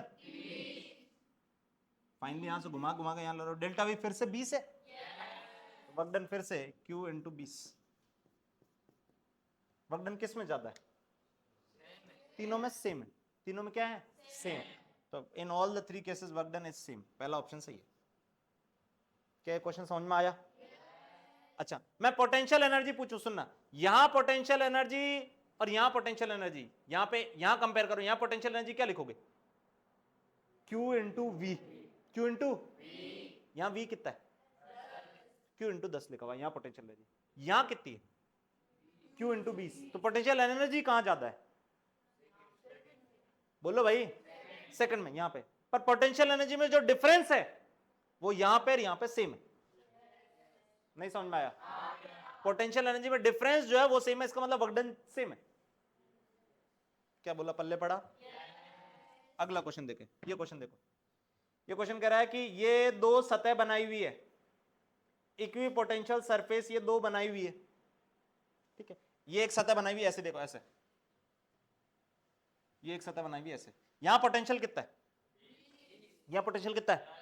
फाइनली यहां से घुमा घुमा के यहां ला रहा हूं, डेल्टा वी फिर से 20 है। वर्क डन फिर से क्यू इंटू 20। वर्क डन किस में ज्यादा है? तीनों में सेम है। तीनों में क्या है? सेम। तो in all the three cases work done is same. पहला ऑप्शन सही है। क्या क्वेश्चन समझ में आया? अच्छा, मैं पोटेंशियल एनर्जी पूछूं, सुनना। यहां पोटेंशियल एनर्जी और यहां पोटेंशियल एनर्जी, यहां पे, यहां कंपेयर करो। यहां पोटेंशियल एनर्जी क्या लिखोगे? Q into V, Q into, यहां V कितना है? Q इंटू 10 लिखा हुआ। यहां पोटेंशियल एनर्जी यहां कितनी है? Q into 20। तो पोटेंशियल एनर्जी कहां ज्यादा है? बोलो भाई, सेकंड में, यहां पे। पर पोटेंशियल एनर्जी में जो डिफरेंस है वो यहां पे और यहां पे सेम है। नहीं समझ में आया? पोटेंशियल एनर्जी में डिफरेंस जो है वो सेम है, इसका मतलब वर्क डन सेम है। क्या बोला? पल्ले पड़ा? अगला क्वेश्चन देखें। ये क्वेश्चन देखो, ये क्वेश्चन कह रहा है कि ये दो सतह बनाई हुई है, इक्विपोटेंशियल सरफेस ये दो बनाई हुई है, ठीक है। ये एक सतह बनाई हुई है ऐसे, देखो ऐसे, ये एक सतह बनाई हुई है ऐसे। यहां पोटेंशियल कितना है? यहां पोटेंशियल कितना है?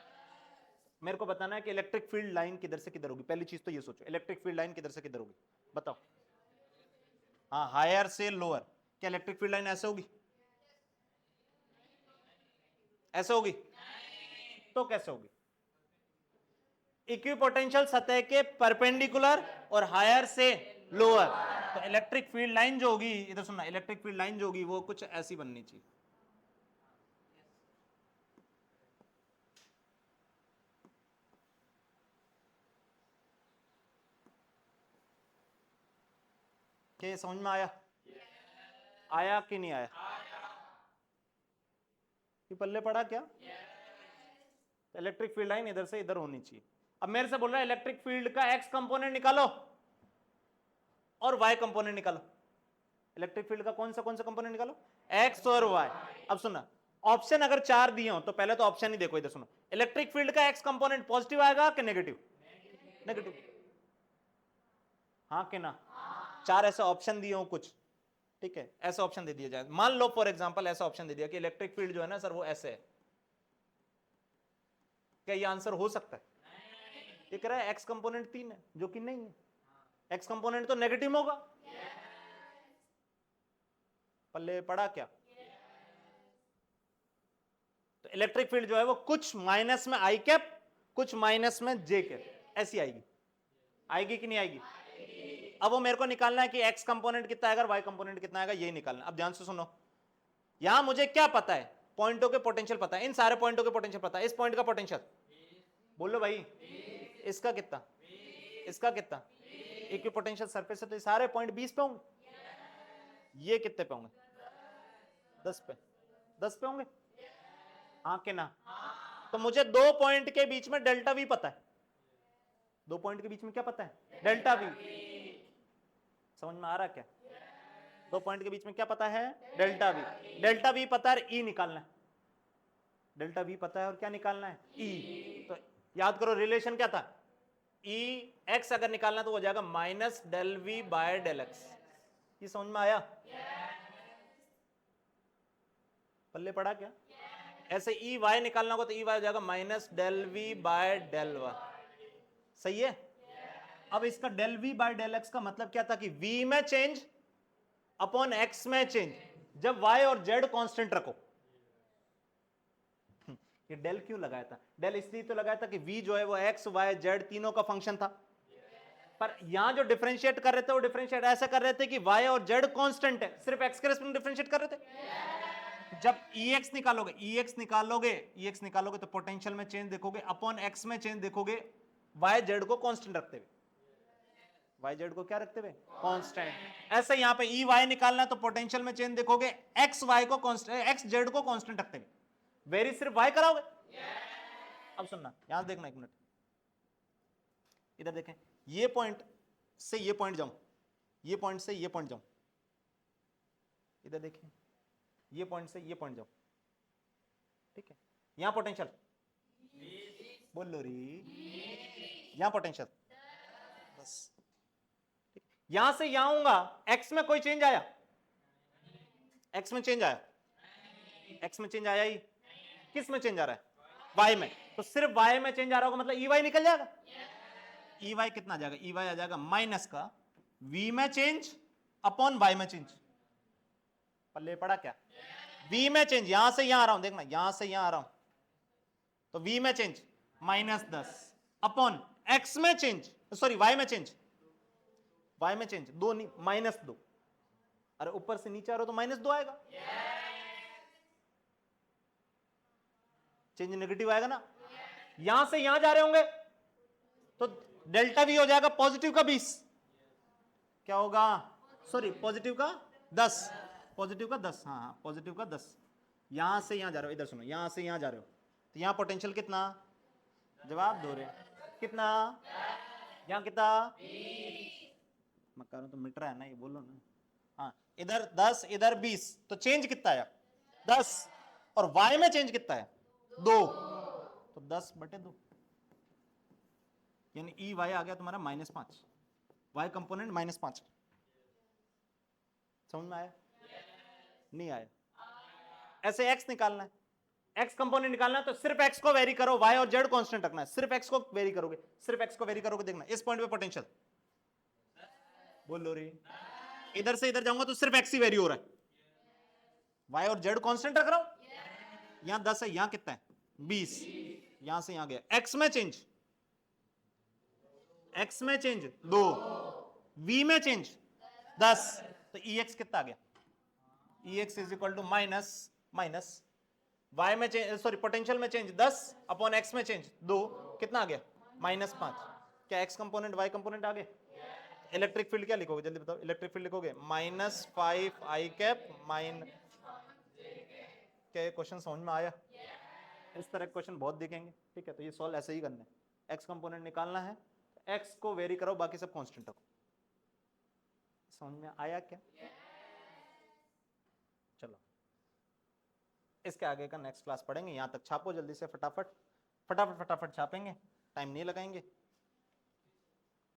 मेरे को बताना है कि इलेक्ट्रिक फील्ड लाइन किधर से किधर होगी। पहली चीज तो ये सोचो, इलेक्ट्रिक फील्ड लाइन किधर से किधर होगी, बताओ। हाँ, हायर से लोअर। क्या इलेक्ट्रिक फील्ड लाइन ऐसे होगी? ऐसे होगी? तो कैसे होगी? इक्विपोटेंशियल सतह के परपेंडिकुलर और हायर से लोअर। तो इलेक्ट्रिक फील्ड लाइन जो होगी, इधर सुनना, इलेक्ट्रिक फील्ड लाइन जो होगी वो कुछ ऐसी बननी चाहिए। क्या समझ में आया? आया कि नहीं आया? ये पल्ले पड़ा क्या? इलेक्ट्रिक फील्ड लाइन इधर से इधर होनी चाहिए। अब मेरे से बोल रहा है इलेक्ट्रिक फील्ड का एक्स कंपोनेंट निकालो और वाई कंपोनेंट निकालो। इलेक्ट्रिक फील्ड का कौन सा कंपोनेंट निकालो? एक्स और वाई। अब सुना, ऑप्शन अगर 4 दिए हो तो पहले तो ऑप्शन ही देखो। इधर सुनो, इलेक्ट्रिक फील्ड का एक्स कंपोनेंट पॉजिटिव आएगा कि नेगेटिव? नेगेटिव। हाँ कि ना? 4 ऐसे ऑप्शन दिए हो कुछ, ठीक है, ऐसा ऑप्शन दे दिया जाए। मान लो फॉर एग्जांपल ऐसा ऑप्शन दे दिया कि इलेक्ट्रिक फील्ड जो है ना सर वो ऐसे है, क्या ये आंसर हो सकता है? ये कह रहा है एक्स कंपोनेंट 3 है, जो कि नहीं है। एक्स कंपोनेंट तो नेगेटिव होगा। पल्ले पड़ा क्या? तो इलेक्ट्रिक फील्ड जो है वो कुछ माइनस में आई कैप, कुछ माइनस में जे कैप, ऐसी आएगी। आएगी कि नहीं आएगी? अब वो मेरे को निकालना है कि एक्स कंपोनेंट कितना आएगा, वाई कंपोनेंट कितना आएगा, ये निकालना। अब ध्यान से सुनो, यहां मुझे क्या पता है? पॉइंटों के पोटेंशियल पता है, इन सारे पॉइंटों के पोटेंशियल पता है। इस पॉइंट का पोटेंशियल बोलो भाई, इसका कितना, इसका कितना, इक्विपोटेंशियल सरफेस है तो सारे पॉइंट 20 पे होंगे। ये कितने पे होंगे? 10 पे। 10 पे होंगे, हाँ कि ना? तो मुझे 2 पॉइंट के बीच में डेल्टा वी पता है। 2 पॉइंट के बीच में क्या पता है? Delta we. समझ में आ रहा क्या? 2 पॉइंट के बीच में क्या पता है? Delta we. डेल्टा वी पता है, ई निकालना है। डेल्टा वी पता है और क्या निकालना है? ई। तो याद करो रिलेशन क्या था? ई एक्स अगर निकालना तो हो जाएगा minus del V by del X. ये समझ में आया? पल्ले पड़ा क्या? ऐसे ई वाई निकालना होगा तो ई वाई हो जाएगा minus del V by del Y. सही है? अब इसका del V by del X का मतलब क्या था कि वी में चेंज अपॉन एक्स में चेंज, जब वाई और जेड कांस्टेंट रखो। ये डेल क्यों लगाया था? डेल इसलिए तो लगाया था कि वी जो है वो एक्स वाई जेड तीनों का फंक्शन था। पर यहां जो डिफरेंशिएट कर रहे थे वो डिफरेंशिएट ऐसा कर रहे थे कि वाई और जेड कांस्टेंट है, सिर्फ एक्स के रेस्पेक्ट में डिफरेंशिएट कर रहे थे। जब EX निकालोगे, EX निकालोगे तो पोटेंशियल में चेंज देखोगे, अपॉन एक्स में चेंज देखोगे, वाई जेड को कांस्टेंट रखते हुए। वाई जेड को क्या रखते हुए? कांस्टेंट। ऐसे यहां पे ई वाई निकालना है तो पोटेंशियल में चेंज देखोगे, एक्स वाई को कांस्टेंट, एक्स जेड को कांस्टेंट रखते हुए। वेरी सिर्फ वाई कराओगे। अब सुनना, यहां देखना एक मिनट, इधर देखें, ये पॉइंट से ये पॉइंट जाऊं, ये पॉइंट से ये पॉइंट जाऊं, इधर देखें, ये पॉइंट से ये पॉइंट जाऊं, ठीक है, यहां पोटेंशियल बोलो रे, यहां पोटेंशियल बस, यहां से यहां आऊंगा, एक्स में कोई चेंज आया? एक्स में चेंज आया? एक्स में चेंज आया ही, किस में चेंज आ रहा है? वाई में। तो सिर्फ वाई में चेंज आ रहा होगा, मतलब ई वाई निकल जाएगा। ई वाई कितना आ जाएगा? ई वाई आ जाएगा माइनस का वी में चेंज अपॉन वाई में चेंज। पल्ले पड़ा क्या? वी में चेंज, यहां से यहां आ रहा हूं, देखना यहां से यहां आ रहा हूं, तो वी में चेंज -10 अपॉन एक्स में चेंज, सॉरी वाई में चेंज, वाई में चेंज 2 नहीं -2। अरे ऊपर से नीचे आ रहा हो तो -2 आएगा। चेंज नेगेटिव आएगा ना। यहां से यहां जा रहे होंगे तो डेल्टा वी हो जाएगा पॉजिटिव का 20, क्या होगा? सॉरी पॉजिटिव का 10, पॉजिटिव का 10, हाँ पॉजिटिव का 10। यहां से यहां जा रहे हो, इधर सुनो, यहां से यहां जा रहे हो तो यहां पोटेंशियल कितना? जवाब दो रे, कितना? यहां कितना? मैं तो मिट रहा है ना, ये बोलो ना। हाँ इधर 10 इधर 20, तो चेंज कितना आया? 10। और वाई में चेंज कितना है? 2, तो 10/2, यानी ई वाई आ गया तुम्हारा -5, वाई कंपोनेंट -5। समझ में आया? नहीं आया? ऐसे एक्स निकालना है, एक्स कंपोनेंट निकालना है तो सिर्फ एक्स को वेरी करो, वाई और जेड कांस्टेंट रखना है, सिर्फ एक्स को वेरी करोगे, सिर्फ एक्स को वेरी करोगे, देखना इस पॉइंट पे पोटेंशियल बोलो रे, इधर से इधर जाऊंगा तो सिर्फ एक्स ही वेरी हो रहा है, वाई और जेड कांस्टेंट रख रहा हूं। यहां 10 है, यहां कितना है? 20, यहां से यहां गया, एक्स में चेंज x में चेंज 2, v में चेंज 10, तो ex कितना आ गया? ex is equal to minus y में चेंज, सॉरी पोटेंशियल में चेंज 10 अपॉन x में चेंज 2, कितना आ गया? -5। क्या x कंपोनेंट y कंपोनेंट आ गए? इलेक्ट्रिक फील्ड क्या लिखोगे जल्दी बताओ? इलेक्ट्रिक फील्ड लिखोगे -5 i कैप माइनस। क्या ये क्वेश्चन समझ में आया? इस तरह के क्वेश्चन बहुत दिखेंगे, ठीक है? तो ये सॉल्व ऐसे ही करना है, x कंपोनेंट निकालना है, x को वेरी करो, बाकी सब कांस्टेंट रखो। समझ में आया क्या? चलो इसके आगे का नेक्स्ट क्लास पढ़ेंगे, यहां तक छापो जल्दी से, फटाफट छापेंगे, टाइम नहीं लगाएंगे।